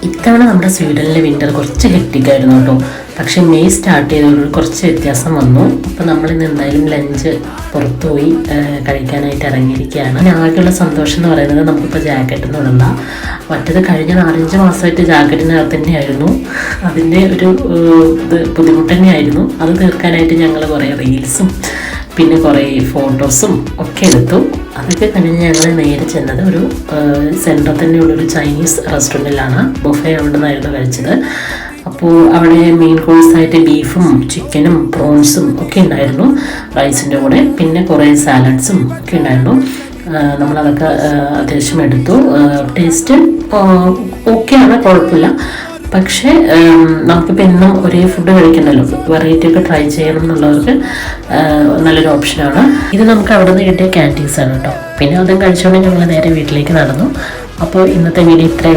ഇത്തവണ നമ്മുടെ സ്വീഡനിലെ വിൻ്റർ കുറച്ച് ഹെക്റ്റിക് ആയിരുന്നു കേട്ടോ. പക്ഷേ മെയ് സ്റ്റാർട്ട് ചെയ്തതോട് കുറച്ച് വ്യത്യാസം വന്നു. അപ്പോൾ നമ്മളിന്ന് എന്തായാലും ലഞ്ച് പുറത്തുപോയി കഴിക്കാനായിട്ട് ഇറങ്ങിയിരിക്കുകയാണ്. പിന്നെ ആകെയുള്ള സന്തോഷം എന്ന് പറയുന്നത് നമുക്കിപ്പോൾ ജാക്കറ്റൊന്നും ഇടണ്ട. മറ്റത് കഴിഞ്ഞ 4-5 മാസമായിട്ട് ജാക്കറ്റിനകത്ത് തന്നെയായിരുന്നു. അതിൻ്റെ ഒരു ബുദ്ധിമുട്ട് തന്നെയായിരുന്നു. അത് തീർക്കാനായിട്ട് ഞങ്ങൾ കുറേ റീൽസും പിന്നെ കുറേ ഫോട്ടോസും ഒക്കെ എടുത്തു. അതൊക്കെ കഴിഞ്ഞ് ഞങ്ങൾ നേരെ ചെന്നത് ഒരു സെൻറ്ററിൽ തന്നെയുള്ളൊരു ചൈനീസ് റെസ്റ്റോറൻറ്റിലാണ്. ബുഫേ അവിടെ നിന്നായിരുന്നു കഴിച്ചത്. അപ്പോൾ അവിടെ മെയിൻ കോഴ്സായിട്ട് ബീഫും ചിക്കനും പ്രോൺസും ഒക്കെ ഉണ്ടായിരുന്നു റൈസിൻ്റെ കൂടെ. പിന്നെ കുറേ സാലഡ്സും ഒക്കെ ഉണ്ടായിരുന്നു. നമ്മളതൊക്കെ അത്യാവശ്യം എടുത്തു. ടേസ്റ്റ് ഓക്കെയാണ്, കുഴപ്പമില്ല. പക്ഷേ നമുക്കിപ്പോൾ എന്നും ഒരേ ഫുഡ് കഴിക്കണമല്ലോ, വെറൈറ്റി ഒക്കെ ട്രൈ ചെയ്യണം എന്നുള്ളവർക്ക് നല്ലൊരു ഓപ്ഷനാണ് ഇത്. നമുക്ക് അവിടെ നിന്ന് കിട്ടിയ ക്യാൻറ്റീൻസാണ് കേട്ടോ. പിന്നെ അതും കഴിച്ചുകൊണ്ട് ഞങ്ങൾ നേരെ വീട്ടിലേക്ക് നടന്നു. അപ്പോൾ ഇന്നത്തെ വീഡിയോ ഇത്രയേ ഉള്ളൂ.